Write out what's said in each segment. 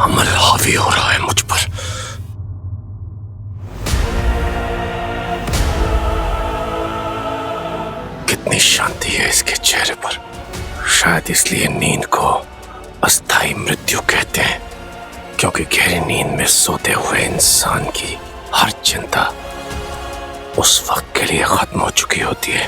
अमल हावी हो रहा है मुझ पर। कितनी शांति है इसके चेहरे पर। शायद इसलिए नींद को अस्थाई मृत्यु कहते हैं, क्योंकि गहरी नींद में सोते हुए इंसान की हर चिंता उस वक्त के लिए खत्म हो चुकी होती है।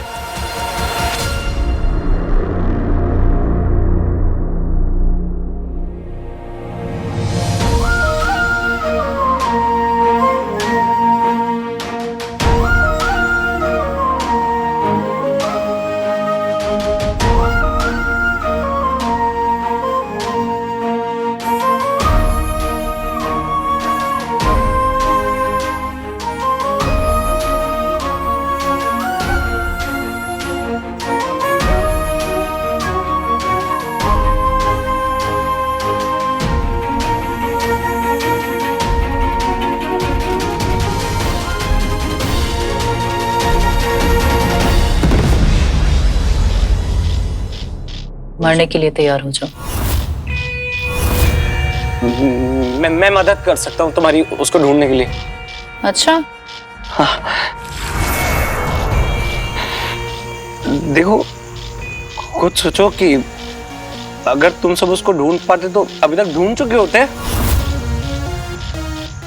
मरने के लिए तैयार हो जाओ। मैं मदद कर सकता हूँ तुम्हारी उसको ढूंढने के लिए। अच्छा, हाँ। देखो, खुद सोचो कि अगर तुम सब उसको ढूंढ पाते तो अभी तक ढूंढ चुके होते।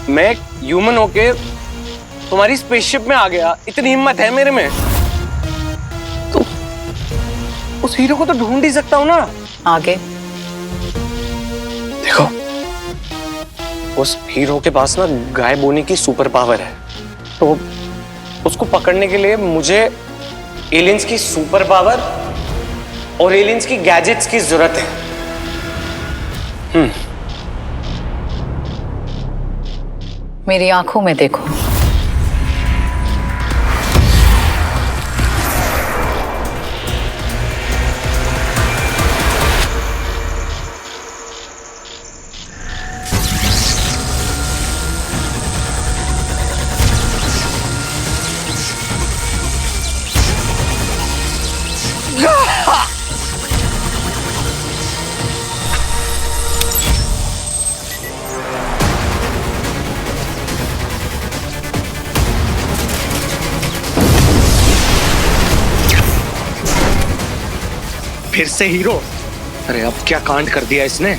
मैं एक ह्यूमन होके तुम्हारी स्पेसशिप में आ गया, इतनी हिम्मत है मेरे में, तो उस हीरो को तो ढूंढ ही सकता हूँ ना। आगे देखो, उस हीरो के पास ना गायब होने की सुपर पावर है, तो उसको पकड़ने के लिए मुझे एलियंस की सुपर पावर और एलियंस की गैजेट्स की जरूरत है। मेरी आंखों में देखो। फिर से हीरो? अरे अब क्या कांड कर दिया इसने।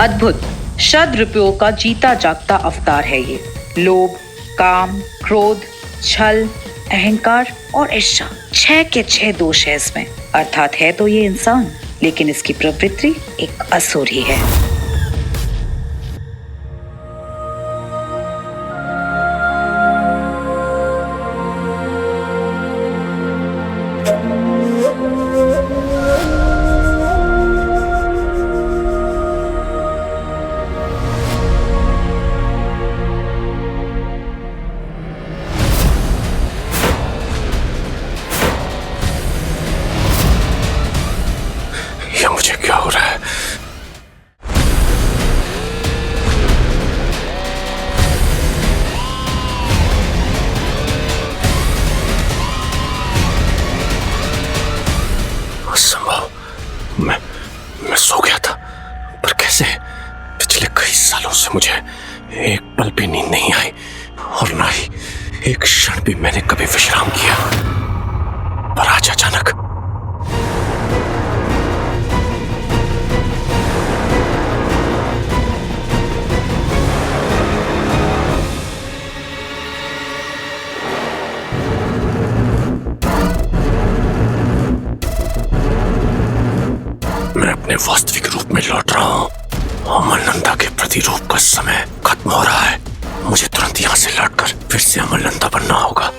अद्भुत सद्रुपयोग का जीता जागता अवतार है ये। लोभ, काम, क्रोध, छल, अहंकार और ईर्ष्या 6 के 6 दोष है इसमें। अर्थात है तो ये इंसान, लेकिन इसकी प्रवृत्ति एक असुर ही है। ये मुझे क्या हो रहा है? असंभव। मैं सो गया था, पर कैसे? पिछले कई सालों से मुझे एक पल भी नींद नहीं आई, और ना ही एक क्षण भी मैंने कभी विश्राम किया। पर आज अचानक मैं अपने वास्तविक रूप में लौट रहा हूँ। अमरनंदा के प्रतिरूप का समय खत्म हो रहा है। मुझे तुरंत यहाँ से लौटकर फिर से अमरनंदा बनना होगा।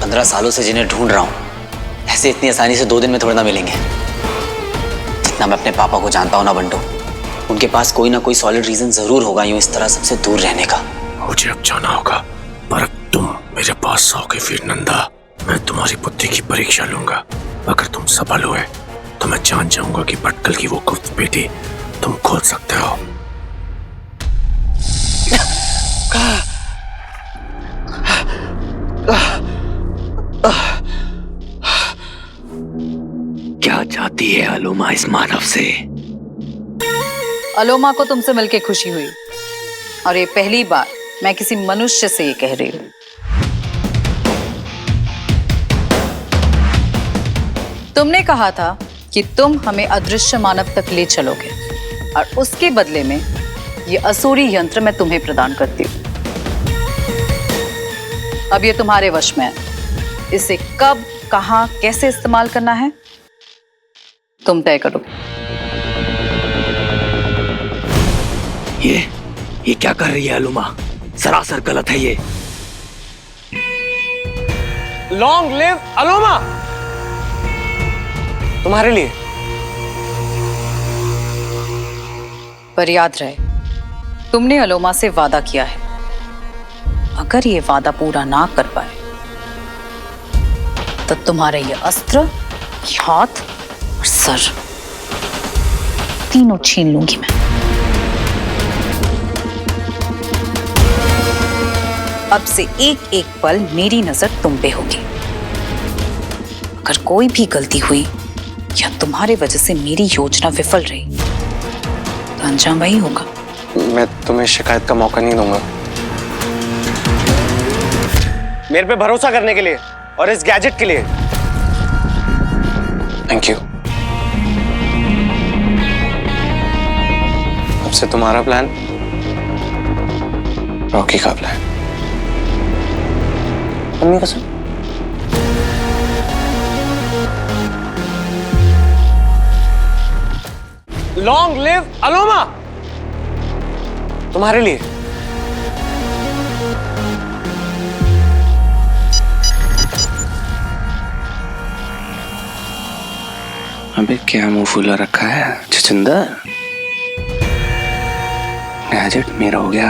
15 सालों से जिन्हें ढूंढ रहा हूं, ऐसे इतनी आसानी से 2 दिन में थोड़ा ना मिलेंगे। जितना मैं अपने पापा को जानता हूं ना बंटू, उनके पास कोई ना कोई सॉलिड रीजन जरूर होगा यूं इस तरह सबसे दूर रहने का। मुझे अब जाना होगा, पर अब तुम मेरे पास आओगे वीर नंदा। मैं तुम्हारी बुद्धि की परीक्षा लूंगा। अगर तुम सफल हुए तो मैं जान जाऊंगा कि भटकल की वो गुप्त पेटी तुम खोल सकते हो। अलोमा इस मानव से। अलोमा को तुमसे मिलके खुशी हुई और ये पहली बार मैं किसी मनुष्य से ये कह रही हूं। तुमने कहा था कि तुम हमें अदृश्य मानव तक ले चलोगे और उसके बदले में ये असुरी यंत्र मैं तुम्हें प्रदान करती हूं। अब ये तुम्हारे वश में है। इसे कब, कहां, कैसे इस्तेमाल करना है तुम तय करो। ये क्या कर रही है अलोमा? सरासर गलत है ये। लॉन्ग लिव अलोमा, तुम्हारे लिए। पर याद रहे, तुमने अलोमा से वादा किया है, अगर ये वादा पूरा ना कर पाए तो तुम्हारे ये अस्त्र, ये हाथ और सर तीनों छीन लूंगी मैं। अब से एक एक पल मेरी नजर तुम पे होगी। अगर कोई भी गलती हुई या तुम्हारे वजह से मेरी योजना विफल रही तो अंजाम वही होगा। मैं तुम्हें शिकायत का मौका नहीं दूंगा। मेरे पे भरोसा करने के लिए और इस गैजेट के लिए थैंक यू। अब से तुम्हारा प्लान रॉकी का प्लान। मम्मी कसम। लॉन्ग लिव अलोमा, तुम्हारे लिए। अबे क्या मुंह फूला रखा है छछंदर? गैजेट मेरा हो गया,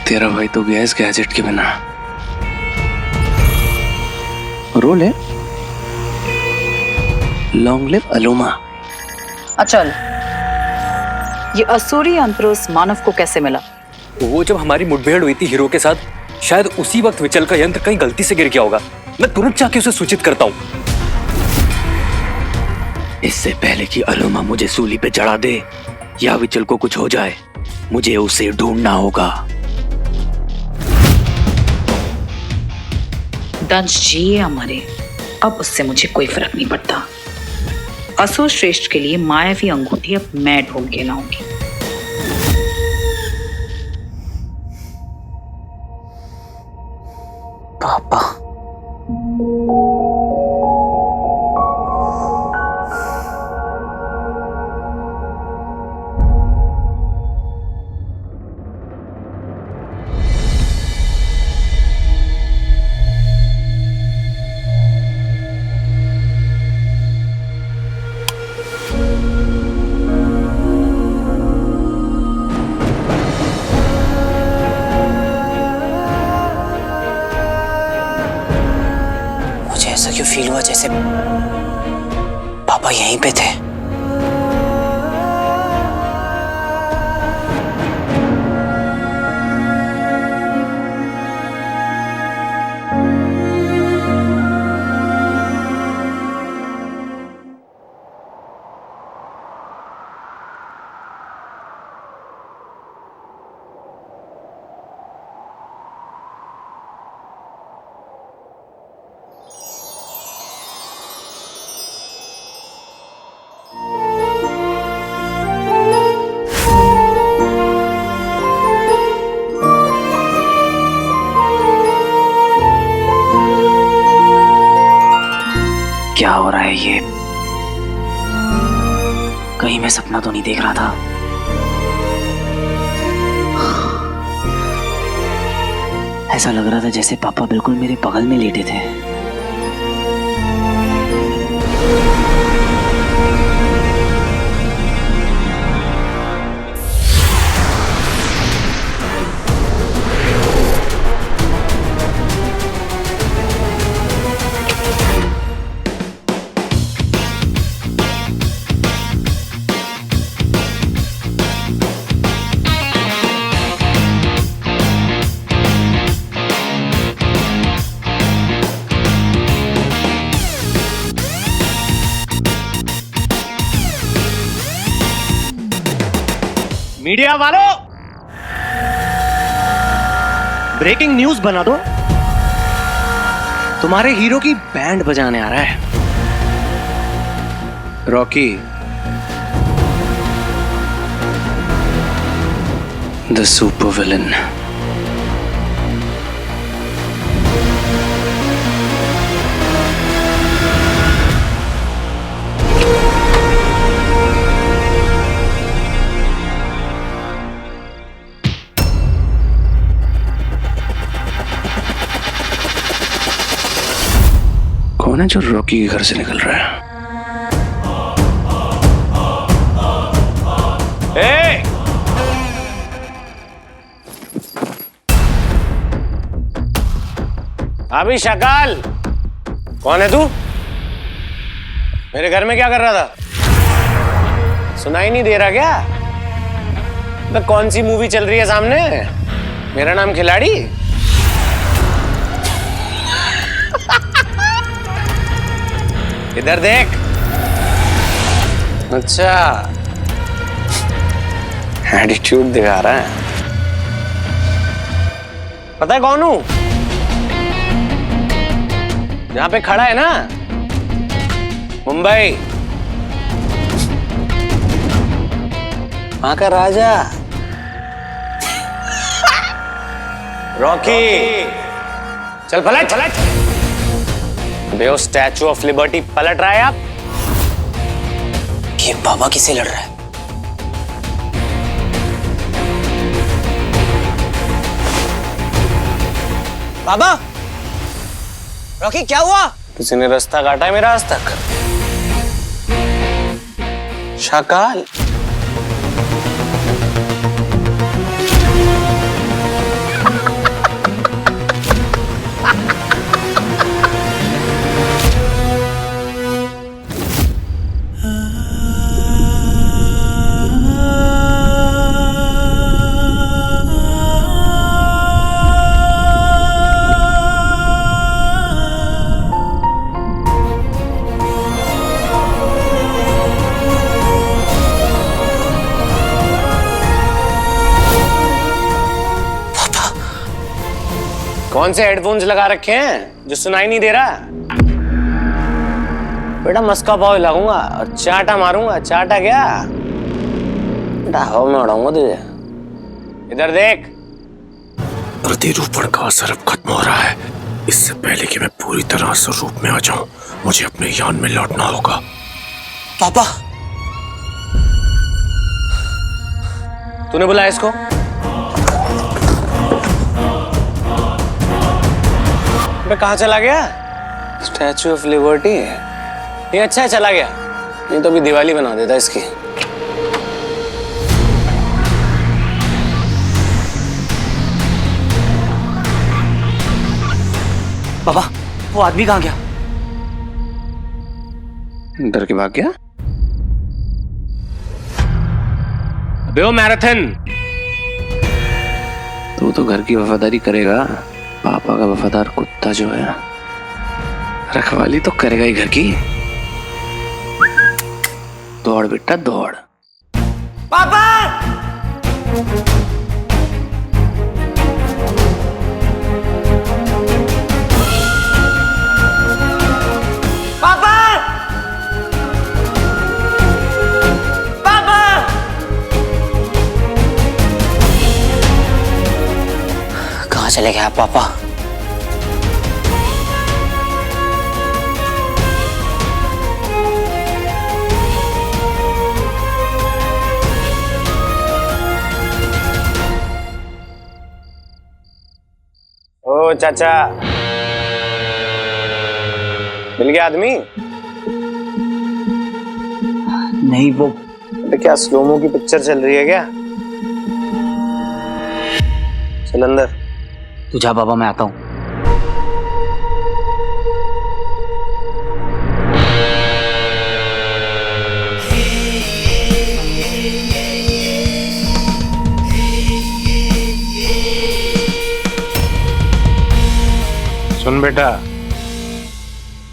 तेरा भाई तो गया इस गैजेट के बिना। रोल है लॉन्ग लिव अलोमा। अचल, ये असुरी यंत्र उस मानव को कैसे मिला? वो जब हमारी मुठभेड़ हुई थी हीरो के साथ, शायद उसी वक्त विचल का यंत्र कहीं गलती से गिर गया होगा। मैं तुरंत जाके उसे सूचित करता हूँ। इससे पहले कि अलोमा मुझे सूली पे चढ़ा दे या विचल को कुछ हो जाए, मुझे उसे ढूंढना होगा। दंश जिए या मरे, अब उससे मुझे कोई फर्क नहीं पड़ता। असुर श्रेष्ठ के लिए मायावी अंगूठी अब मैं ढूंढ के लाऊंगी। पापा, ऐसा क्यों फील हुआ जैसे पापा यहीं पे थे? क्या हो रहा है ये? कहीं मैं सपना तो नहीं देख रहा था? ऐसा लग रहा था जैसे पापा बिल्कुल मेरे बगल में लेटे थे। मीडिया वालों, ब्रेकिंग न्यूज बना दो। तुम्हारे हीरो की बैंड बजाने आ रहा है रॉकी, द सुपर विलन। कौन है जो रॉकी के घर से निकल रहा है? ए! अभी शकाल, कौन है तू? मेरे घर में क्या कर रहा था? सुनाई नहीं दे रहा क्या? तो कौन सी मूवी चल रही है सामने? मेरा नाम खिलाड़ी? इधर देख। अच्छा, एटीट्यूड दिखा रहा है। पता है कौन हूं? जहां पे खड़ा है ना, मुंबई, वहां का राजा रॉकी। चल पलट पलट। बे, वो स्टैचू ऑफ लिबर्टी पलट रहा है आप। ये बाबा किससे लड़ रहा है? बाबा, रॉकी क्या हुआ? किसी ने रास्ता काटा है मेरा आज तक? शकाल, कौन से हेडफोन्स लगा रखे हैं जो सुनाई नहीं दे रहा? बेटा मस्का पाव लगाऊंगा और चाटा मारूंगा। चाटा क्या? हवा में उड़ाऊंगा तुझे। इधर देख। प्रतिरूपण का असर अब खत्म हो रहा है। इससे पहले कि मैं पूरी तरह से रूप में आ जाऊं, मुझे अपने यान में लौटना होगा। पापा, तूने बुलाया इसको? मैं कहाँ चला गया? स्टैचू ऑफ लिबर्टी है ये। अच्छा है चला गया, नहीं तो अभी दिवाली बना देता इसकी। पापा, वो आदमी कहाँ गया? डर के भाग गया? अबे वो मैराथन, तू तो घर की वफादारी करेगा। पापा का वफादार कुत्ता जो है, रखवाली तो करेगा ही घर की। दौड़ बेटा दौड़। पापा! पापा! पापा! कहाँ चले गए आप पापा? ओ चाचा, मिल गया आदमी? नहीं, वो अबे क्या स्लोमो की पिक्चर चल रही है क्या? चल अंदर। तू जा बाबा, मैं आता हूँ। सुन बेटा,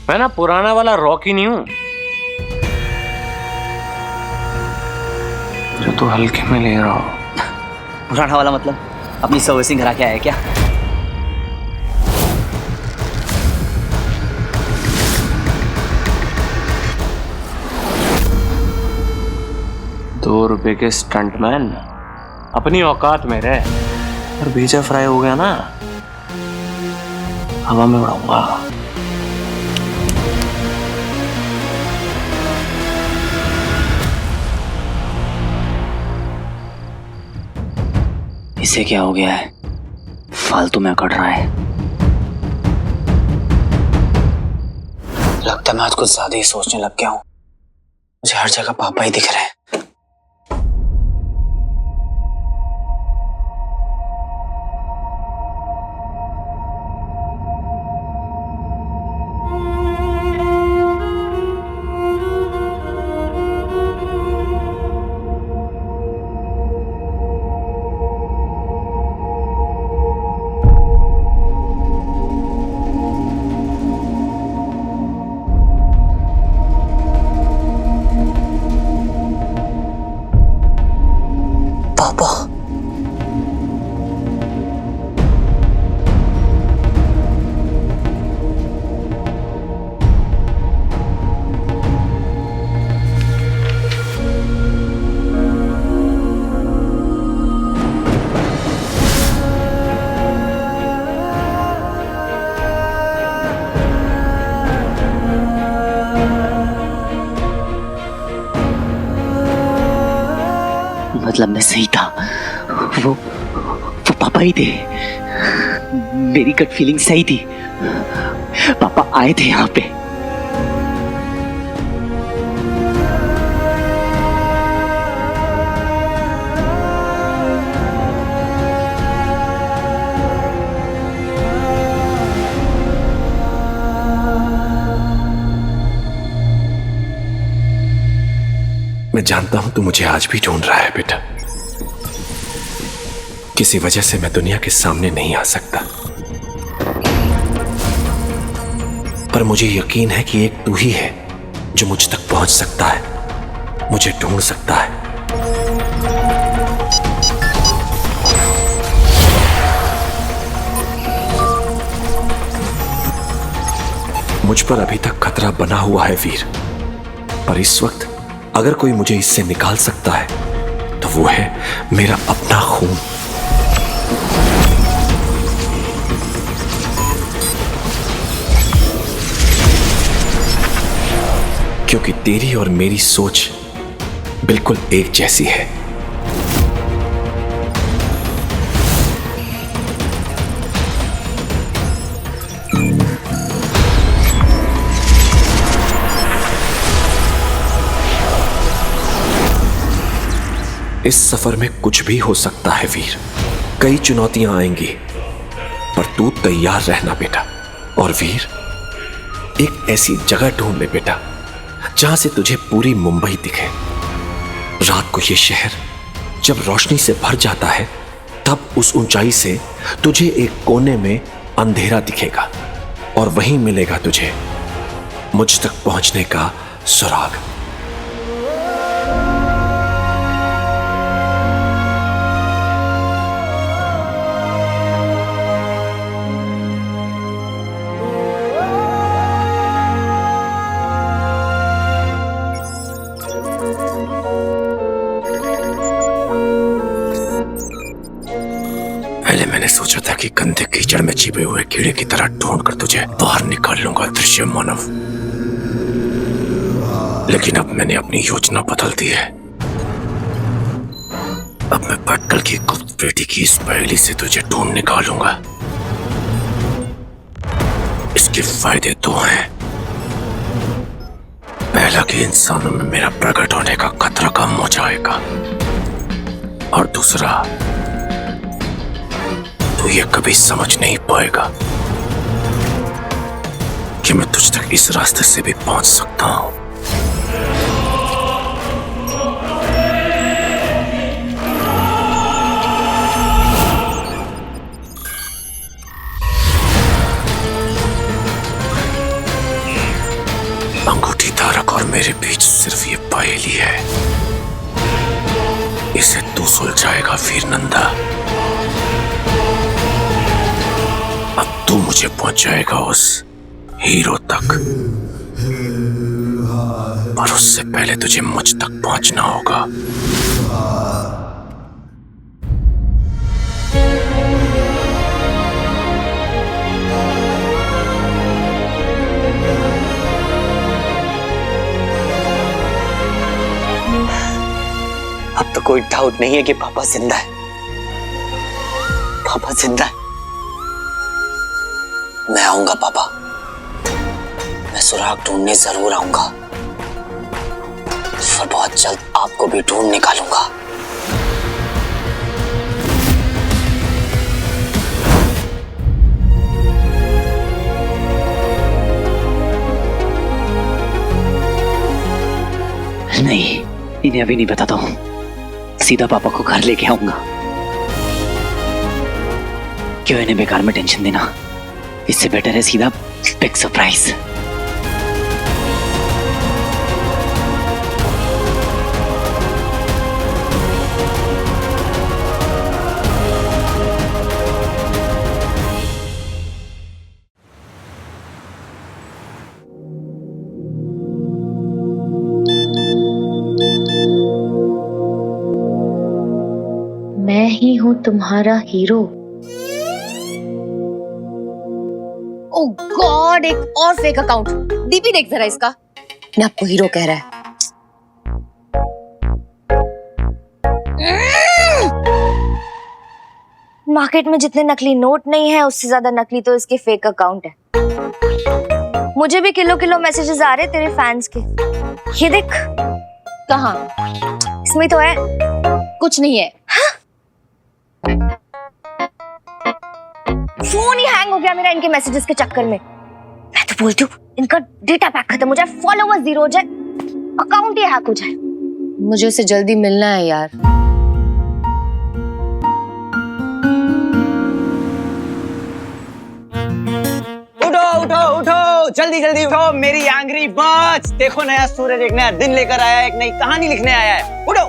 मैं ना पुराना वाला रॉकी नहीं हूं जो तू हल्के में ले रहा हो। पुराना वाला मतलब अपनी सर्विसिंग करा के आया क्या? ₹2 के स्टंटमैन अपनी औकात में रहे, और बीजा फ्राई हो गया ना, हवा में उड़ाऊंगा। इसे क्या हो गया है? फालतू में अकड़ रहा है। लगता है मैं आज कुछ ज्यादा ही सोचने लग गया हूं। मुझे हर जगह पापा ही दिख रहे हैं। पापा, मतलब मैं सही था। वो पापा ही थे। मेरी गट फीलिंग सही थी। पापा आए थे यहाँ पे। मैं जानता हूं तू मुझे आज भी ढूंढ रहा है बेटा। किसी वजह से मैं दुनिया के सामने नहीं आ सकता, पर मुझे यकीन है कि एक तू ही है जो मुझ तक पहुंच सकता है, मुझे ढूंढ सकता है। मुझ पर अभी तक खतरा बना हुआ है वीर, पर इस वक्त अगर कोई मुझे इससे निकाल सकता है तो वो है मेरा अपना खून। क्योंकि तेरी और मेरी सोच बिल्कुल एक जैसी है। इस सफर में कुछ भी हो सकता है वीर, कई चुनौतियां आएंगी, पर तू तैयार रहना बेटा। और वीर, एक ऐसी जगह ढूंढ ले बेटा जहां से तुझे पूरी मुंबई दिखे। रात को ये शहर जब रोशनी से भर जाता है, तब उस ऊंचाई से तुझे एक कोने में अंधेरा दिखेगा, और वहीं मिलेगा तुझे मुझ तक पहुंचने का सुराग। पहले मैंने सोचा था कि गंदे कीचड़ में छिपे हुए कीड़े की तरह ढूंढकर तुझे बाहर निकाल लूंगा दृश्य मानव, लेकिन अब मैंने अपनी योजना बदल दी है। अब मैं भटकल की गुप्त बेटी की इस पहेली से तुझे ढूंढ निकालूंगा। इसके फायदे दो हैं। पहला कि इंसानों में मेरा प्रकट होने का खतरा कम हो जाएगा, और दूसरा तू ये कभी समझ नहीं पाएगा कि मैं तुझ तक इस रास्ते से भी पहुंच सकता हूं। अंगूठी धारक और मेरे बीच सिर्फ ये पहेली है, इसे तू सुलझाएगा वीर नंदा। तुझे पहुंचाएगा उस हीरो तक, पर उससे पहले तुझे मुझ तक पहुंचना होगा। अब तो कोई डाउट नहीं है कि पापा जिंदा है। पापा जिंदा है। मैं आऊंगा पापा, मैं सुराग ढूंढने जरूर आऊंगा और बहुत जल्द आपको भी ढूंढ निकालूंगा। नहीं, इन्हें अभी नहीं बताता हूं, सीधा पापा को घर लेके आऊंगा। क्यों इन्हें बेकार में टेंशन देना, इससे बेटर है सीधा बिग सरप्राइज। मैं ही हूँ तुम्हारा हीरो। ओह गॉड, एक और फेक अकाउंट। डीपी देख जरा इसका। मैं आपको हीरो कह रहा है। मार्केट में जितने नकली नोट नहीं है, उससे ज्यादा नकली तो इसके फेक अकाउंट है। मुझे भी किलो किलो मैसेजेस आ रहे तेरे फैंस के। ये देख। कहाँ? इसमें तो है। कुछ नहीं है। फोन ही हैंग हो गया मेरा इनके मैसेजेस के चक्कर में। मैं तो बोलती हूँ इनका डेटा पैक खत्म हो जाए, फॉलोवर्स 0 हो जाए, अकाउंट ही हैक हो जाए। मुझे उससे जल्दी मिलना है यार। उठो उठो उठो, जल्दी जल्दी उठो मेरी एंग्री बर्ड्स। देखो नया सूरज एक नया दिन लेकर आया है, एक नई कहानी लिखने आया है। उठो,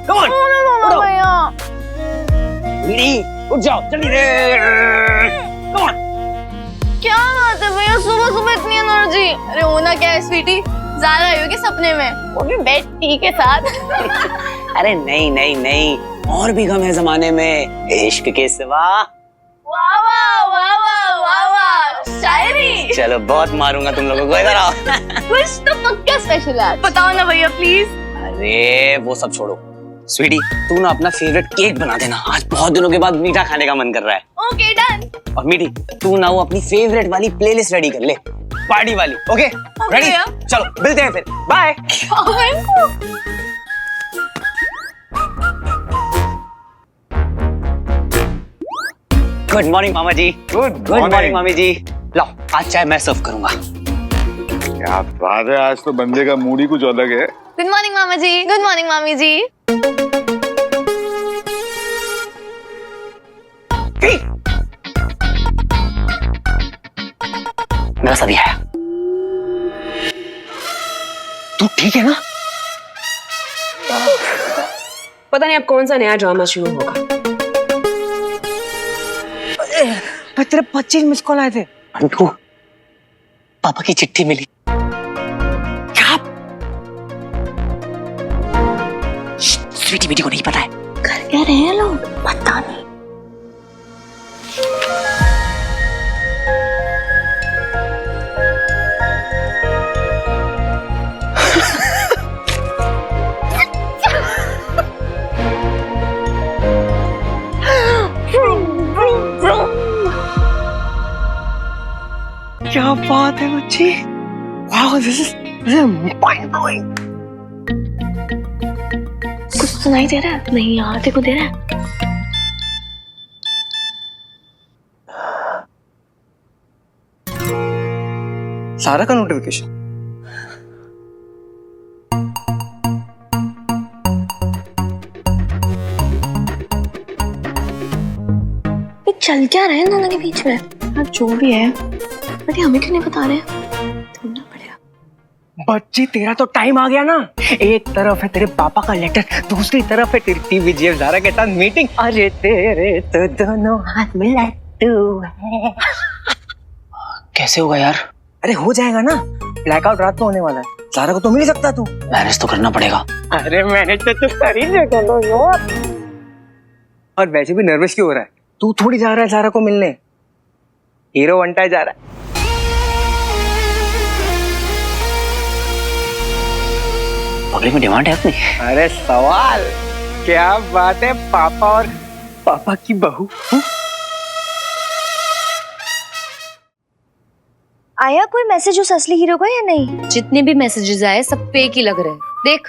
कम ऑन, उठो। उठ जाओ जल्दी से, कम ऑन। क्या बात है भैया, सुबह सुबह इतनी एनर्जी। अरे होना क्या है स्वीटी, ज़ारा आई होगी सपने में, वो भी बेड टी के साथ। अरे नहीं नहीं नहीं, और भी गम है जमाने में इश्क के सिवा। वाह वाह वाह वाह वाह वाह, शायरी। चलो बहुत मारूंगा तुम लोगों को, इधर आओ। कुछ तो पक्का स्पेशल है, बताओ ना भैया प्लीज। अरे वो सब छोड़ो, स्वीटी तू ना अपना फेवरेट केक बना देना, आज बहुत दिनों के बाद मीठा खाने का मन कर रहा है। Okay done. और मीठी तू ना वो अपनी फेवरेट वाली प्लेलिस्ट रेडी कर ले, पार्टी वाली। Okay ready? चलो मिलते हैं फिर, बाय। गुड मॉर्निंग मामा जी। गुड मॉर्निंग मामी जी। लो आज चाय मैं सर्व करूंगा। क्या बात है, आज तो बंदे का मूड ही कुछ अलग है। गुड मॉर्निंग मामा जी। गुड मॉर्निंग मामी जी। मेरा सभी आया। तू ठीक है ना? पता नहीं अब कौन सा नया ड्रामा शुरू होगा। तेरे 25 मिस कॉल आए थे। बंटू, पापा की चिट्ठी मिली। क्या? स्वीटी मीठी को नहीं पता है। कर क्या रहे हैं लोग, पता नहीं। क्या बात है बच्ची, wow this is mind blowing. कुछ सुनाई दे रहा है? नहीं यार, तेरे को दे रहा है? सारा का नोटिफिकेशन। ये चल क्या रहे हैं दोनों के बीच में? हाँ जो भी है, बट हमें क्यों नहीं बता रहे? ढूंढना पड़ेगा। बच्ची तेरा तो टाइम आ गया ना। एक तरफ है तेरे पापा का लेटर, दूसरी तरफ है तेरी विजय ज़ारा के साथ मीटिंग। अरे तेरे तो दोनों हाथ में लट्टू है। कैसे होगा यार? अरे हो जाएगा ना, ब्लैकआउट रात को होने वाला है, ज़ारा को तो मिल ही सकता तू। मैनेज तो करना पड़ेगा। अरे मैनेज तो तू कर ही लेगा ना यार। और वैसे भी नर्वस क्यों हो रहा है? तू थोड़ी जा रहा है ज़ारा को मिलने, हीरो बनता जा रहा है। पब्लिक में डिमांड है अपनी। अरे सवाल, क्या बात है, पापा और पापा की बहू। आया कोई मैसेज उस असली हीरो का या नहीं? जितने भी मैसेजेस आए सब फेक ही लग रहे हैं। देख,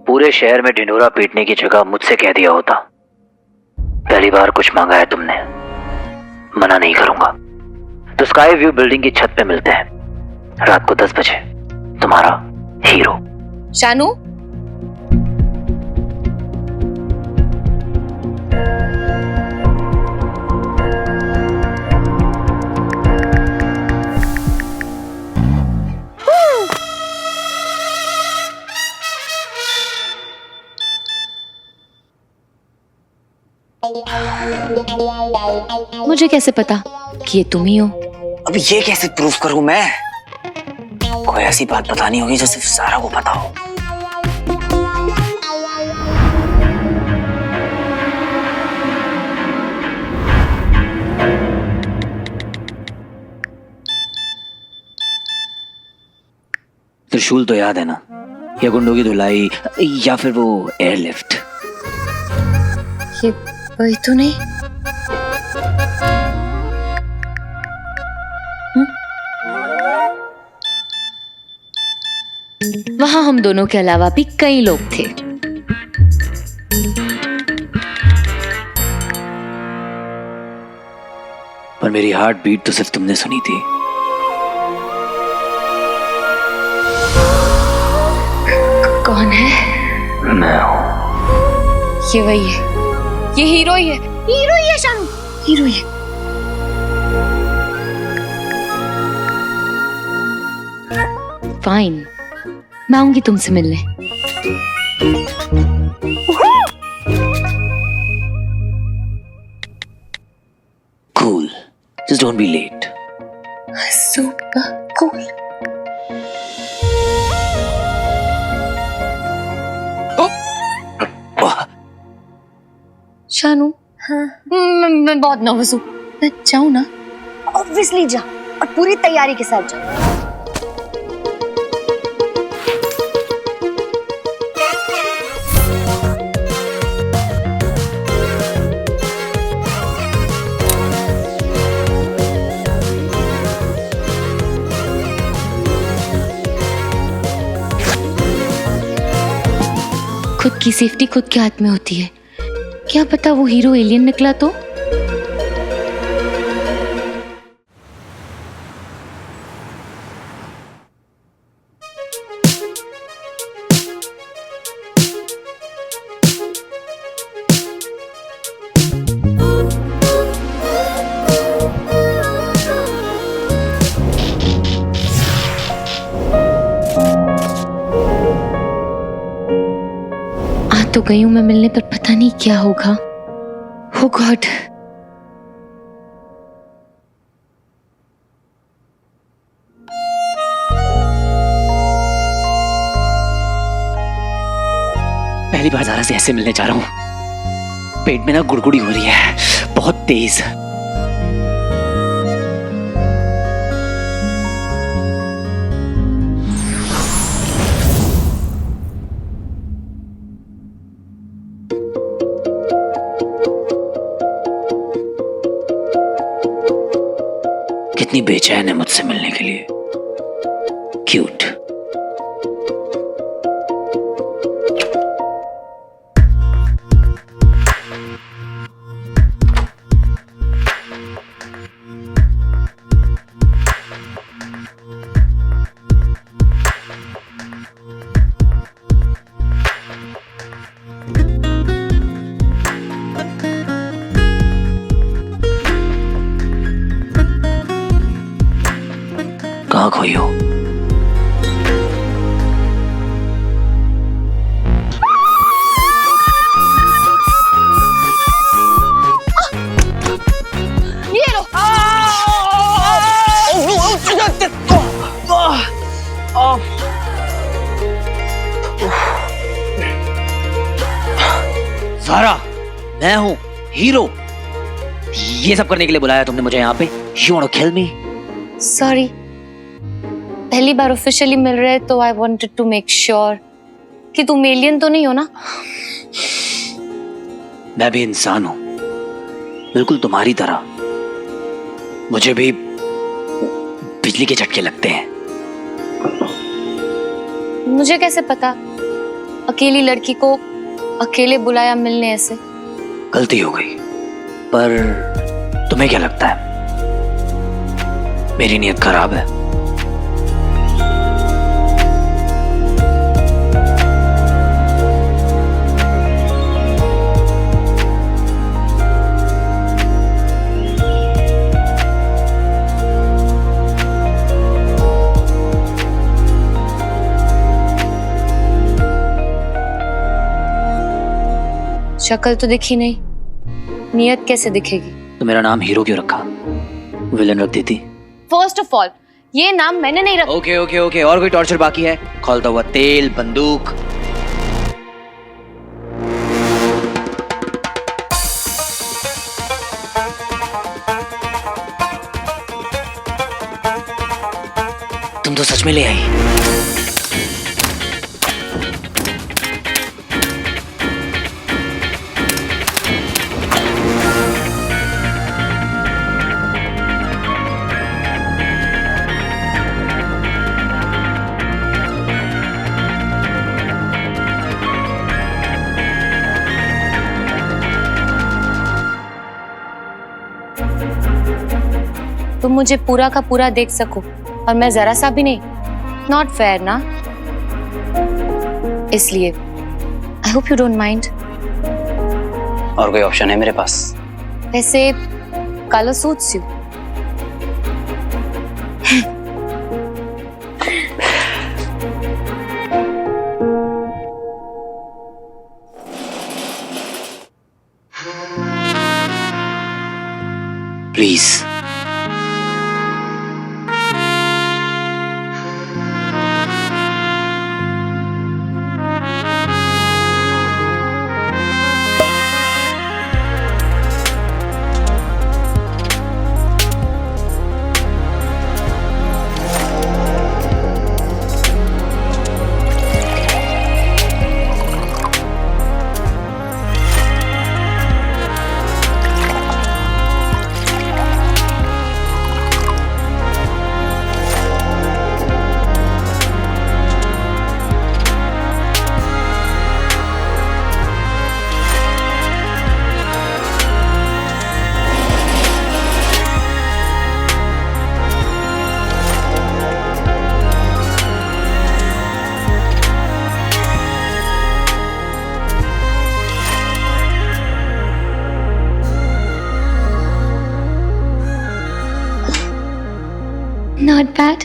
पूरे शहर में ढिंडोरा पीटने की जगह मुझसे कह दिया होता, पहली बार कुछ मांगा है तुमने, मना नहीं करूंगा। तो स्काई व्यू बिल्डिंग की छत पे मिलते हैं रात को 10 बजे। तुम्हारा हीरो। शानू, मुझे कैसे पता कि ये तुम ही हो? अब ये कैसे प्रूफ करूं मैं? कोई ऐसी बात बतानी होगी जो सिर्फ ज़ारा को पता हो। त्रिशूल तो याद है ना, या गुंडों की धुलाई, या फिर वो एयरलिफ्ट? ये वही तो नहीं? वहां हम दोनों के अलावा भी कई लोग थे। पर मेरी हार्ट बीट तो सिर्फ तुमने सुनी थी। कौन है? मैं हूं। ये वही है, ये हीरो ही है, हीरो ही है शानू, हीरो ही है। फाइन, मैं आऊंगी तुमसे मिलने। Cool, just don't be late. Super cool. Shanu, हाँ, मैं बहुत नर्वस हूँ, मैं जाऊँ ना? ऑब्वियसली जा, और पूरी तैयारी के साथ जा। खुद की सेफ्टी खुद के हाथ में होती है। क्या पता वो हीरो एलियन निकला तो? तो गई हूं मैं मिलने, पर पता नहीं क्या होगा। Oh God! पहली बार ज़ारा से ऐसे मिलने जा रहा हूं। पेट में ना गुड़गुड़ी हो रही है, बहुत तेज। कितनी बेचैन है मुझसे मिलने के लिए। क्यूट। कहाँ खोई हो? सारा, मैं हूँ हीरो। ये सब करने के लिए बुलाया तुमने मुझे यहाँ पे? You want to kill me? Sorry, पहली बार ऑफिशियली मिल रहे हैं तो I wanted to make sure कि तुम एलियन तो नहीं हो ना। मैं भी इंसान हूँ, बिल्कुल तुम्हारी तरह। मुझे भी बिजली के झटके लगते हैं। मुझे कैसे पता अकेली लड़की को अकेले बुलाया मिलने ऐसे? गलती हो गई, पर तुम्हें क्या लगता है मेरी नीयत खराब है? शक्ल तो दिखी नहीं, नियत कैसे दिखेगी? तो मेरा नाम हीरो क्यों रखा? विलन रख देती। फर्स्ट ऑफ ऑल ये नाम मैंने नहीं रखा। ओके ओके ओके, और कोई टॉर्चर बाकी है? खोलता हुआ तेल, बंदूक। तुम तो सच में ले आई। तुम मुझे पूरा का पूरा देख सको और मैं जरा सा भी नहीं। नॉट फेयर ना, इसलिए I hope you don't mind. और कोई ऑप्शन है मेरे पास? वैसे colour suits you. Please. Not bad.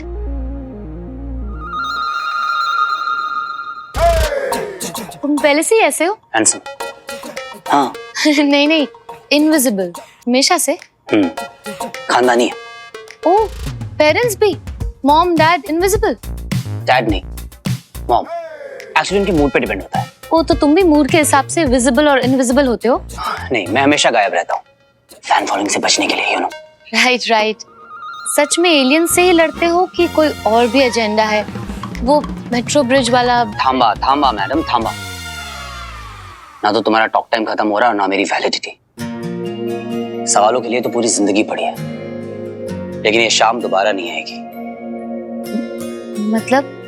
तुम पहले से ही ऐसे हो? हैंडसम। हाँ। नहीं नहीं, इनविजिबल हमेशा से। खानदानी है। ओह, पेरेंट्स भी? Mom dad invisible? डैड नहीं, मॉम। एक्चुअली उनके मूड पे डिपेंड होता है। ओ, तो तुम भी मूड के हिसाब से विजिबल और इनविजिबल होते हो? नहीं, मैं हमेशा गायब रहता हूँ, फैन फॉलोइंग से बचने के लिए, यू नो। Right right. सच में एलियन से ही लड़ते हो कि कोई और भी एजेंडा है? वो मेट्रो ब्रिज वाला? थांबा थांबा मैडम, थांबा। ना तो तुम्हारा टॉक टाइम खत्म हो रहा और ना मेरी वैलिडिटी। सवालों के लिए तो पूरी जिंदगी पड़ी है, लेकिन ये शाम दोबारा नहीं आएगी। मतलब?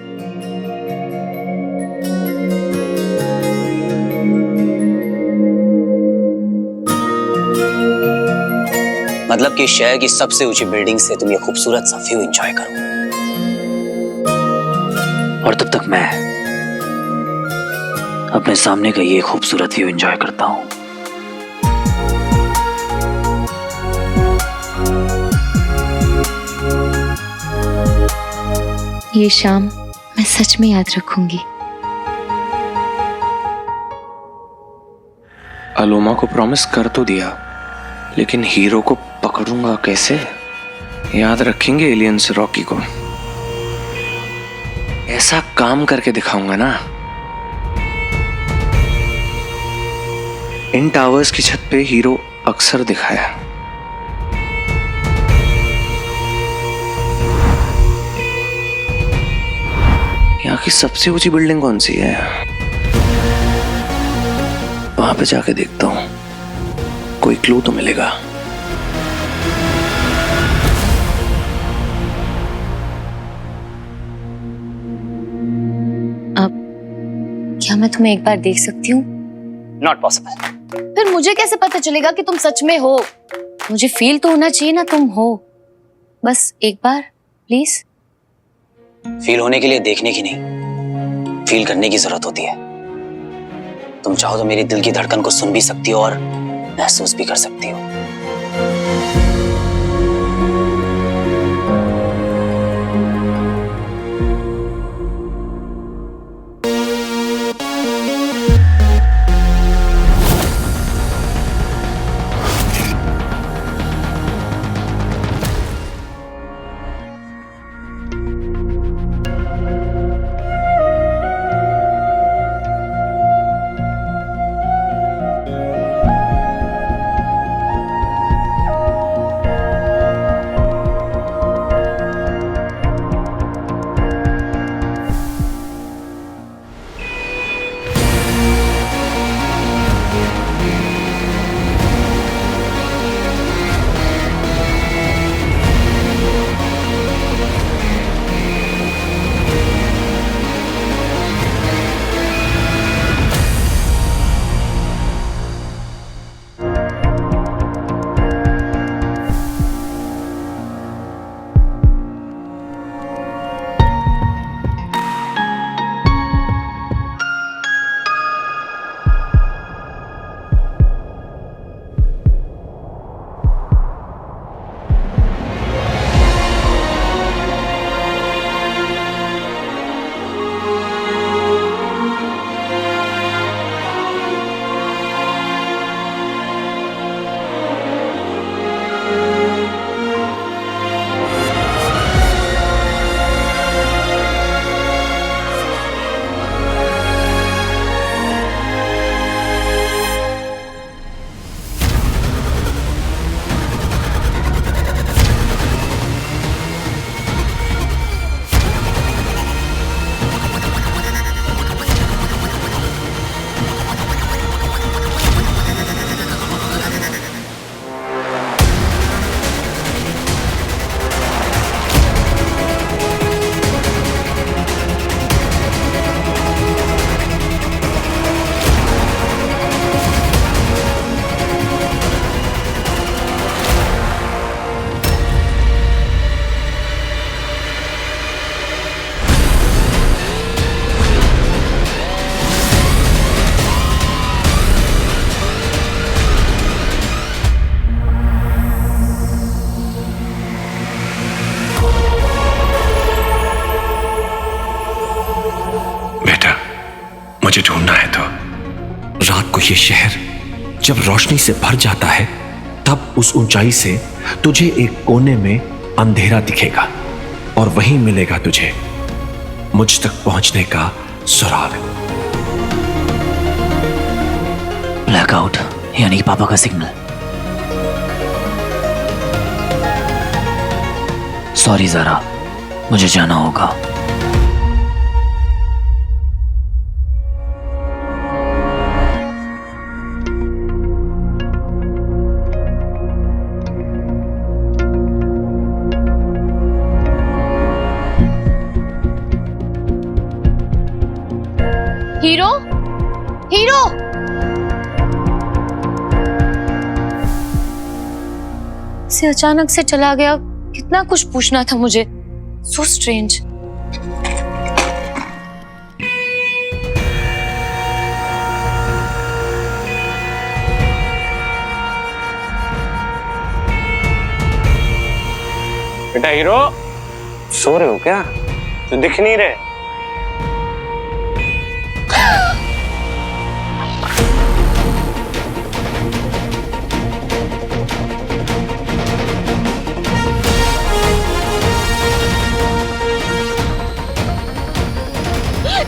मतलब कि शहर की सबसे ऊंची बिल्डिंग से तुम ये खूबसूरत सा व्यू एंजॉय करो, और तब तक मैं अपने सामने का ये खूबसूरत व्यू एंजॉय करता हूं। ये शाम मैं सच में याद रखूंगी। अलोमा को प्रॉमिस कर तो दिया, लेकिन हीरो को पकड़ूंगा कैसे? याद रखेंगे एलियंस रॉकी को। ऐसा काम करके दिखाऊंगा ना, इन टावर्स की छत पे हीरो अक्सर दिखाया। यहाँ की सबसे ऊंची बिल्डिंग कौन सी है? वहां पे जाके देखता हूँ, कोई क्लू तो मिलेगा। क्या मैं तुम्हें एक बार देख सकती हूँ? Not possible. फिर मुझे कैसे पता चलेगा कि तुम सच में हो? मुझे फील तो होना चाहिए ना तुम हो। बस एक बार प्लीज। फील होने के लिए देखने की नहीं, फील करने की जरूरत होती है। तुम चाहो तो मेरी दिल की धड़कन को सुन भी सकती हो और महसूस भी कर सकती हो। मुझे ढूंढना है तो रात को ये शहर जब रोशनी से भर जाता है तब उस ऊंचाई से तुझे एक कोने में अंधेरा दिखेगा और वहीं मिलेगा तुझे मुझ तक पहुंचने का सुराग। ब्लैकआउट यानी कि पापा का सिग्नल। सॉरी ज़ारा, मुझे जाना होगा। हीरो, हीरो, से अचानक से चला गया। कितना कुछ पूछना था मुझे। So strange. बेटा हीरो, सो रहे हो क्या? तो दिख नहीं रहे।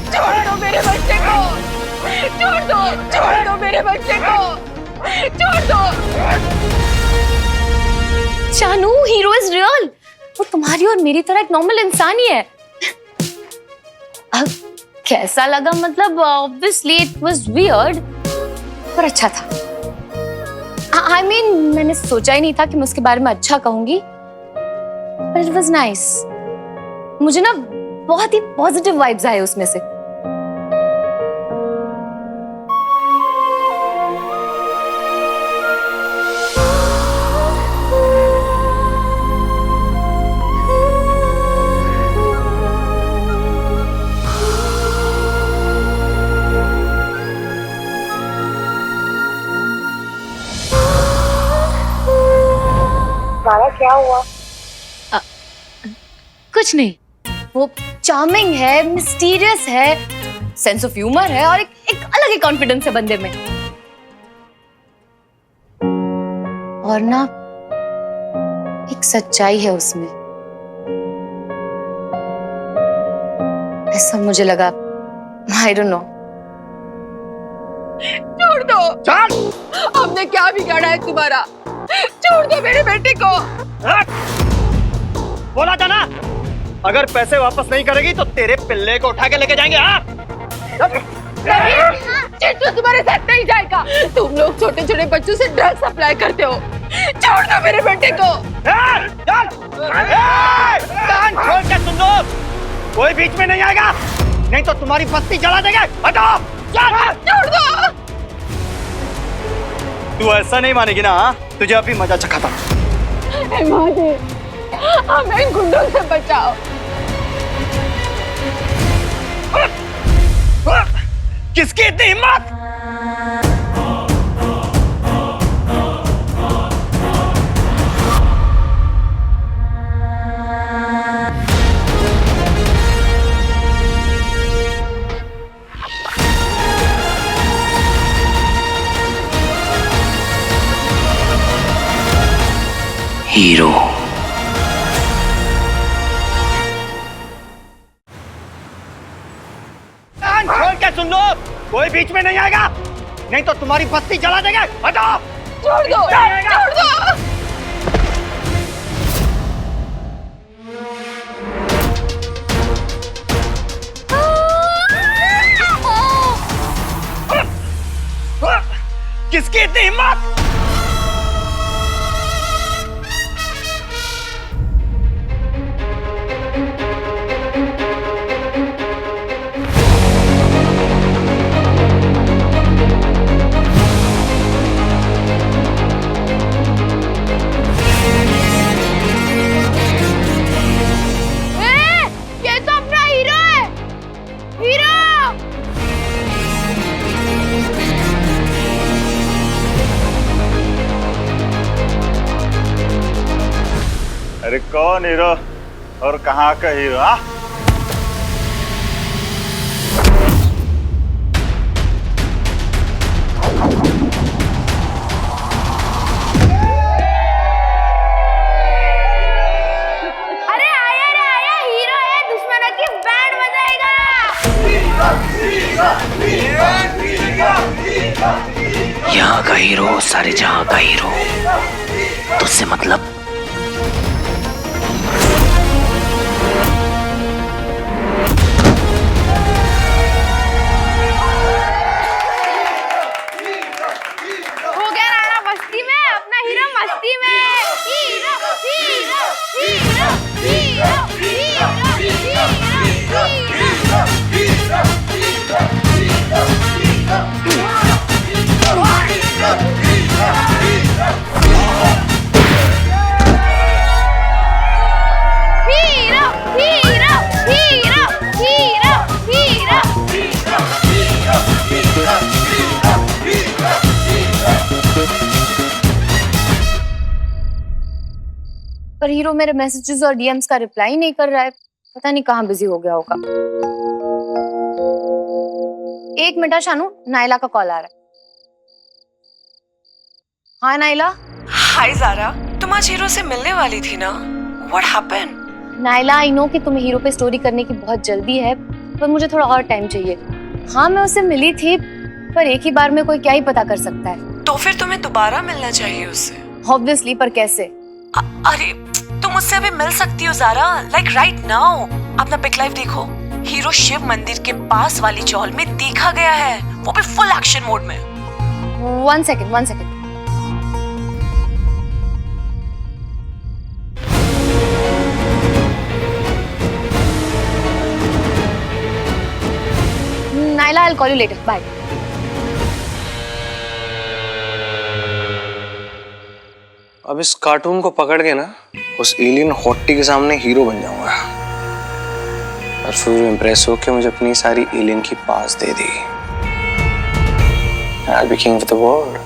छोड़ दो मेरे बच्चे को, छोड़ दो मेरे बच्चे को। छोड़ दो। जानू, हीरो इज रियल। वो तुम्हारी और मेरी तरह एक नॉर्मल इंसान ही है। अब कैसा लगा मतलब ऑब्वियसली इट वाज वियर्ड, पर अच्छा था। I mean, मैंने सोचा ही नहीं था कि मैं उसके बारे में अच्छा कहूंगी, but it was nice। मुझे ना बहुत ही पॉजिटिव वाइब्स आए उसमें से। क्या हुआ? कुछ नहीं, वो चार्मिंग है, मिस्टीरियस है, सेंस ऑफ ह्यूमर है और एक अलग ही कॉन्फिडेंस है बंदे में। और ना एक सच्चाई है उसमें, ऐसा मुझे लगा। I don't know. छोड़ दो। चल। हमने क्या बिगाड़ा है तुम्हारा? छोड़ दो मेरे बेटे को। बोला था ना, अगर पैसे वापस नहीं करेगी तो तेरे पिल्ले को उठा के लेके जाएंगे। हाँ? चिट्टू तुम्हारे साथ नहीं जाएगा। तुम लोग छोटे छोटे बच्चों से ड्रग्स सप्लाई करते हो। छोड़ दो मेरे बेटे को। कान खोल के सुन लो, कोई बीच में नहीं आएगा, नहीं तो तुम्हारी बस्ती जला देंगे। हटाओ। छोड़ दो। तू ऐसा नहीं मानेगी ना? तुझे अभी मजा चखाता। हमें इन गुंडों से बचाओ। किसकी इतनी हिम्मत? हीरो। खोल के सुन लो, कोई बीच में नहीं आएगा, नहीं तो तुम्हारी बस्ती जला देंगे। हटाओ। छोड़ दो। छोड़ दो। किसकी इतनी हिम्मत? अरे कौन हीरो और कहाँ का हीरो? अरे आया हीरो है, दुश्मनों की बैंड बजाएगा। यहाँ का हीरो सारे जहाँ का हीरो, तुझसे मतलब? हो गया राणा मस्ती में, अपना हीरो मस्ती में। Hero hero hero hero hero hero पर हीरो मेरे मैसेजेस और डीएम्स का रिप्लाई नहीं कर रहा है। पता नहीं कहाँ बिजी हो गया होगा। एक मिनट शानू, नाइला का कॉल आ रहा है। हाँ नाइला। हाय ज़ारा, तुम आज हीरो से मिलने वाली थी ना? What happened? Naila, I know कि तुम्हें हीरो पे स्टोरी करने की बहुत जल्दी है, पर मुझे थोड़ा और टाइम चाहिए। हाँ मैं उससे मिली थी, पर एक ही बार में कोई क्या ही पता कर सकता है। तो फिर तुम्हें दोबारा मिलना चाहिए उससे। ऑब्वियसली, पर कैसे? अरे तुम उससे अभी मिल सकती हो ज़ारा, लाइक राइट नाउ। अपना पिक लाइव देखो, हीरो शिव मंदिर के पास वाली चौल में देखा गया है, वो भी फुल एक्शन मोड में। One second. Naila, I'll call you later. Bye. अब इस कार्टून को पकड़ के ना उस एलियन हॉट्टी के सामने हीरो बन जाऊंगा और फिर इम्प्रेस होकर मुझे अपनी सारी एलियन की पास दे दी। I'll be king of the world.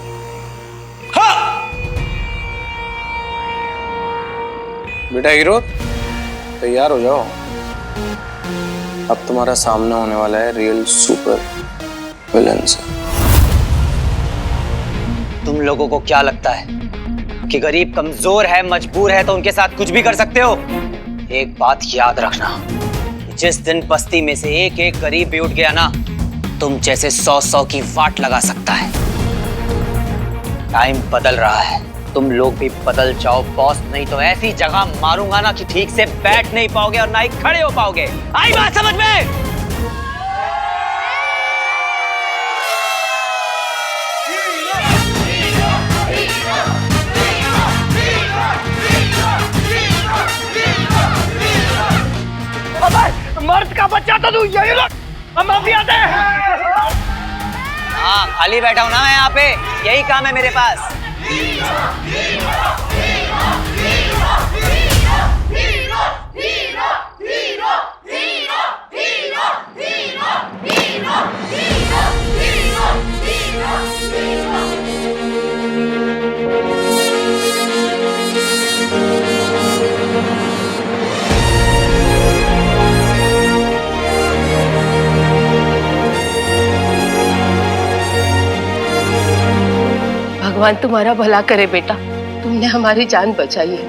बेटा हीरो, तैयार हो जाओ। अब तुम्हारा सामना होने वाला है रियल सुपर विलन से। तुम लोगों को क्या लगता है कि गरीब कमजोर है, मजबूर है तो उनके साथ कुछ भी कर सकते हो? एक बात याद रखना, जिस दिन बस्ती में से एक एक गरीब भी उठ गया ना, तुम जैसे 100 की वाट लगा सकता है। टाइम बदल रहा है, तुम लोग भी बदल जाओ बॉस, नहीं तो ऐसी जगह मारूंगा ना कि ठीक से बैठ नहीं पाओगे और ना ही खड़े हो पाओगे। आई बात समझ में? मर्द का बच्चा तो तू यही लोग हम अभी आते हैं। हाँ, खाली बैठा हूं ना मैं यहाँ पे, यही काम है मेरे पास। भगवान तुम्हारा भला करे बेटा, तुमने हमारी जान बचाई है।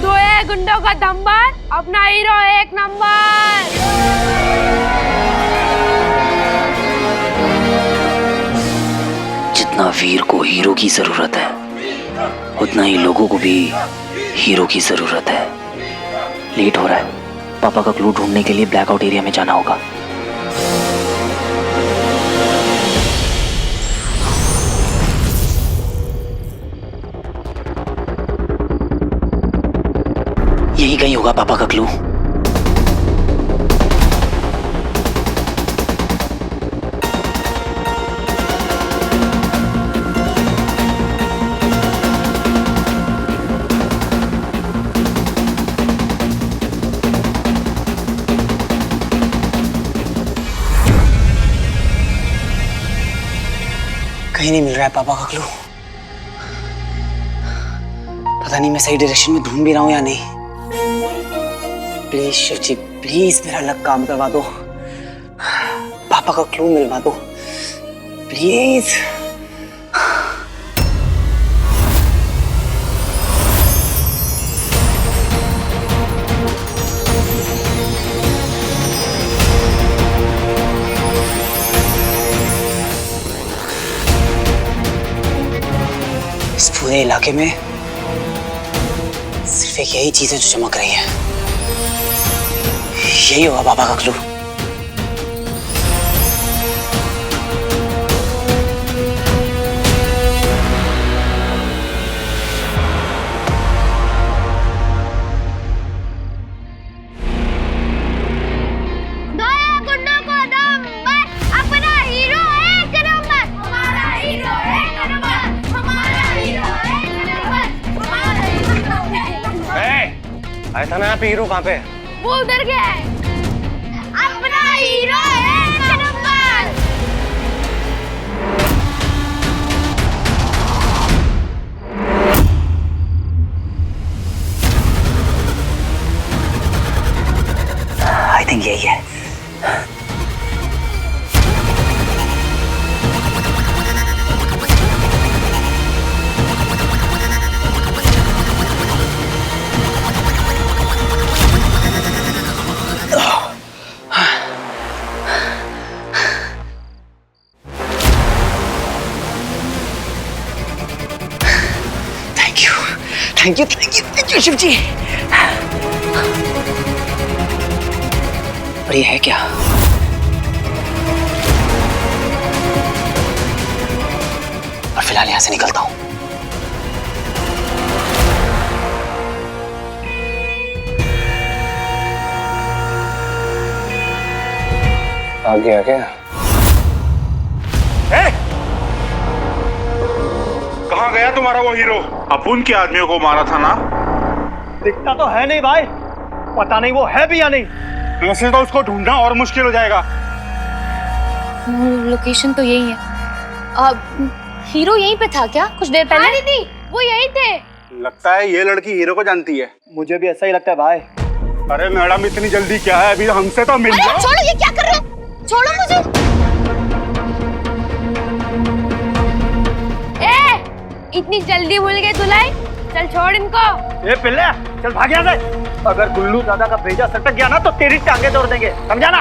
दो गुंडों का दम्बर, अपना हीरो एक नंबर। जितना वीर को हीरो की जरूरत है, उतना ही लोगों को भी हीरो की जरूरत है। लेट हो रहा है, पापा का क्लू ढूंढने के लिए ब्लैकआउट एरिया में जाना होगा। यही कहीं होगा पापा का क्लू। कहीं नहीं मिल रहा है पापा का क्लू। पता नहीं मैं सही डायरेक्शन में ढूंढ भी रहा हूं या नहीं। प्लीज शिव जी, प्लीज मेरा लक काम करवा दो, पापा का क्लू मिलवा दो प्लीज। इस पूरे इलाके में सिर्फ एक यही चीज है जो चमक रही है, यही होगा पापा का क्लू। आया था ना यहाँ पे हीरो, कहाँ पे? वो उधर गया है। अपना हीरो एक नंबर। आई थिंक यही है। थैंक यू शिव जी। और ये है क्या? और फिलहाल यहां से निकलता हूं। आ गया क्या? कहाँ गया तुम्हारा वो हीरो? अपुन के आदमियों को मारा था ना? दिखता तो है नहीं भाई, पता नहीं वो है भी या नहीं। वैसे तो उसको ढूंढना और मुश्किल हो जाएगा। लोकेशन तो यही है। हीरो यहीं पे था क्या कुछ देर पहले? दीदी वो यहीं थे। लगता है ये लड़की हीरो को जानती है। मुझे भी ऐसा ही लगता है भाई। अरे मैडम इतनी जल्दी क्या है, अभी हमसे तो मिल जाओ। छोड़ो, ये क्या कर रहे हो? छोड़ो मुझे। इतनी जल्दी भूल गए दुलाई? चल छोड़ इनको। ए पिल्ले, चल भाग यहाँ से। अगर गुल्लू दादा का भेजा सटक गया ना तो तेरी टांगे तोड़ देंगे, समझा ना?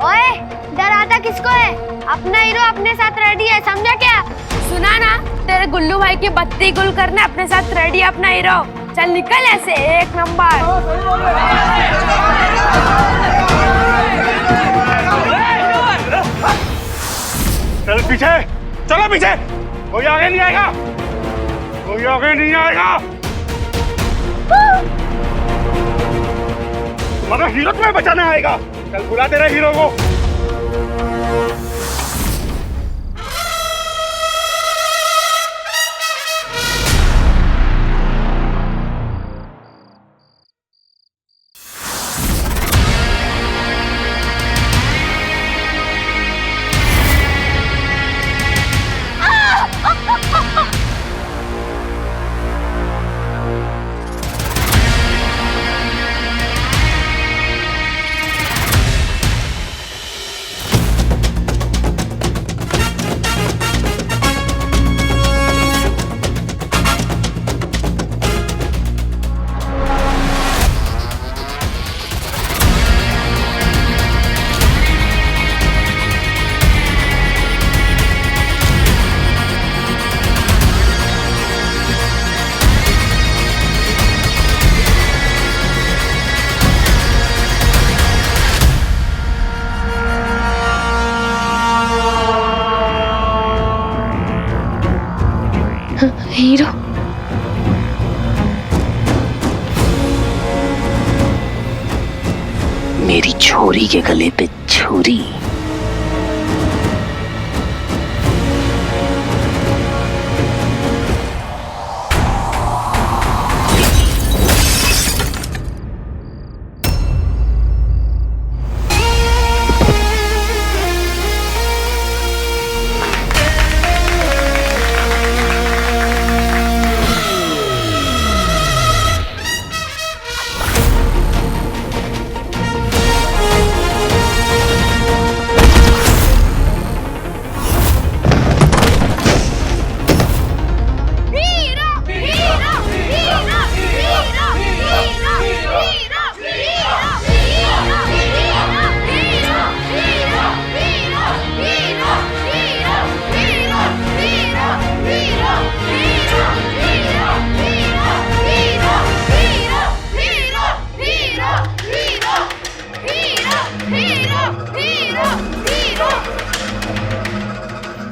ओए, डराता किसको है? अपना हीरो अपने साथ रेडी है, समझा क्या? सुना ना, तेरे गुल्लू भाई की बत्ती गुल करने अपने साथ रेडी है अपना हीरो। चल निकल ऐसे, एक नंबर। चल पीछे, चलो पीछे। कोई आगे नहीं आएगा, कोई आगे नहीं आएगा। मगर हीरो तुम्हें बचाने आएगा। चल बुला तेरे हीरो को। हीरो मेरी छोरी के गले पे छुरी।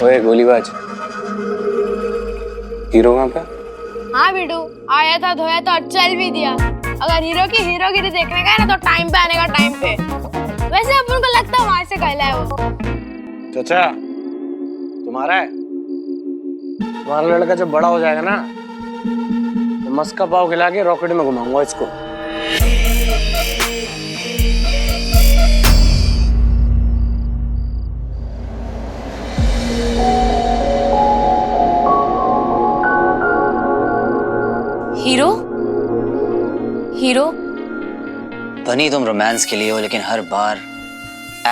ओए गोलीबाज, हीरो कहाँ पे? हाँ बिडू, आया था धोया था और चल भी दिया। अगर हीरो की हीरोगिरी देखने का है ना तो टाइम पे आने का टाइम पे। वैसे अपन को लगता है वहां से कहला है वो। चाचा, तुम्हारा है? तुम्हारा लड़का जब बड़ा हो जाएगा ना तो मस्का पाव खिला के रॉकेट में घुमाऊंगा इसको। हीरो हीरो बनी तुम रोमांस के लिए हो, लेकिन हर बार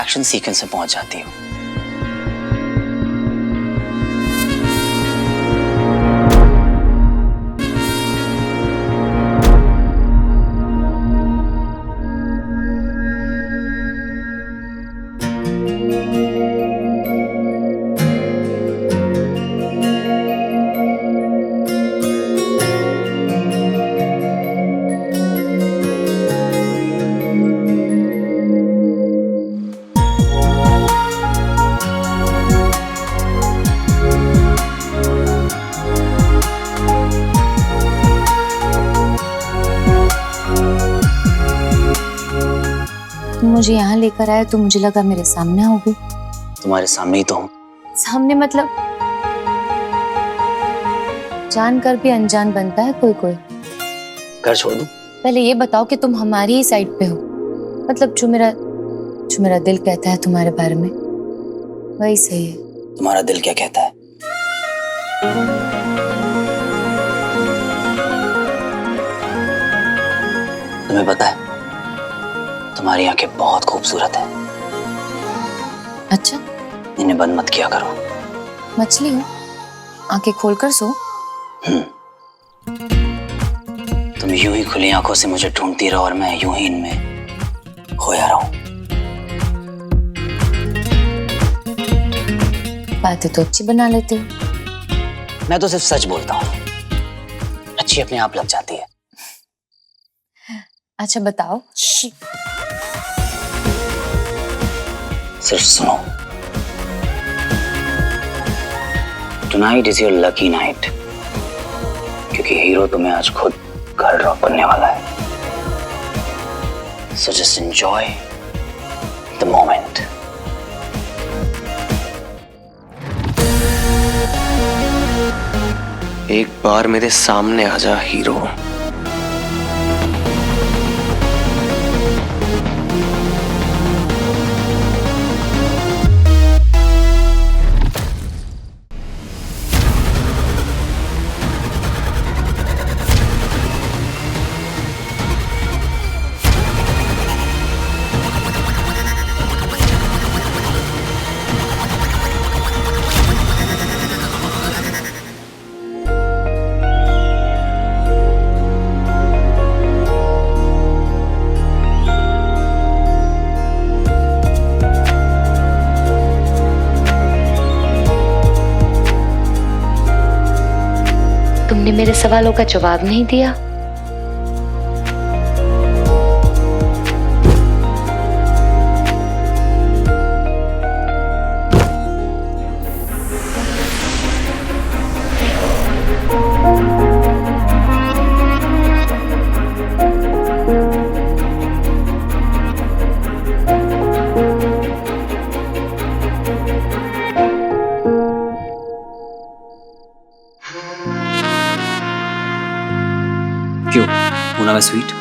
एक्शन सीक्वेंस में पहुंच जाती हो। तुम मुझे यहाँ लेकर आए तो मुझे लगा मेरे सामने होगी। तुम्हारे सामने ही तो हूँ। सामने मतलब जानकर भी अनजान बनता है कोई कोई। घर छोड़ दूं? पहले ये बताओ कि तुम हमारी ही साइड पे हो, मतलब जो मेरा दिल कहता है तुम्हारे बारे में वही सही है। तुम्हारा दिल क्या कहता है? तुम्हें पता है तुम्हारी आंखें बहुत खूबसूरत है। अच्छा, इन्हें बंद मत किया करो। मछली हो, आंखें खोलकर सो। तुम यूं ही खुली आंखों से मुझे ढूंढती रहो और मैं यूं ही इनमें खोया रहूं। बातें तो अच्छी बना लेते हो। मैं तो सिर्फ सच बोलता हूँ, अच्छी अपने आप लग जाती है। अच्छा बताओ। सिर्फ सुनो। Tonight is your lucky night, क्योंकि हीरो तुम्हें आज खुद घर ड्रॉप करने वाला है। So just enjoy the moment. एक बार मेरे सामने आ जा हीरो। तुमने मेरे सवालों का जवाब नहीं दिया। क्यों? होना मैं स्वीट?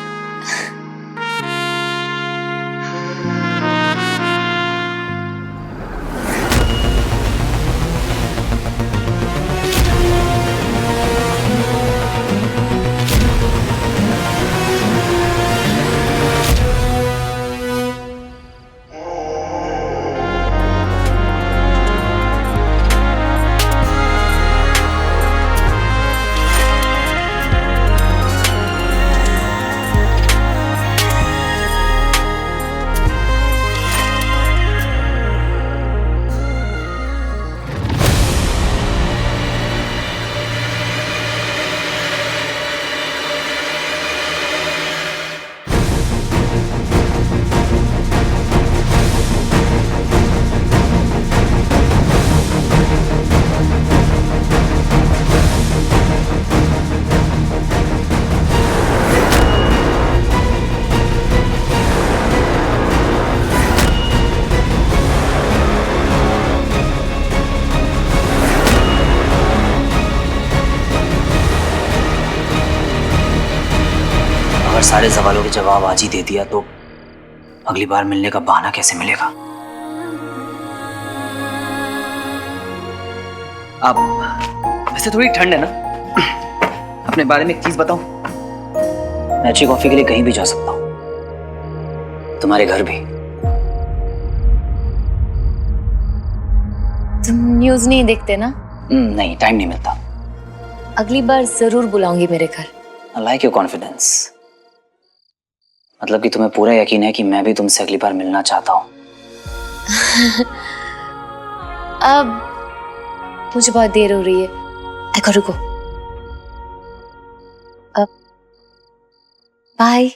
अगर सारे सवालों के जवाब आज ही दे दिया तो अगली बार मिलने का बहाना कैसे मिलेगा? आप वैसे थोड़ी ठंड है ना, अपने बारे में एक चीज बताऊं? मैं अच्छी कॉफी के लिए कहीं भी जा सकता हूं, तुम्हारे घर भी। तुम न्यूज़ नहीं देखते ना? नहीं, टाइम नहीं मिलता। अगली बार जरूर बुलाऊंगी मेरे घर। I like your confidence. मतलब कि तुम्हें पूरा यकीन है कि मैं भी तुमसे अगली बार मिलना चाहता हूँ। अब मुझे बहुत देर हो रही है, रुको। अब बाय।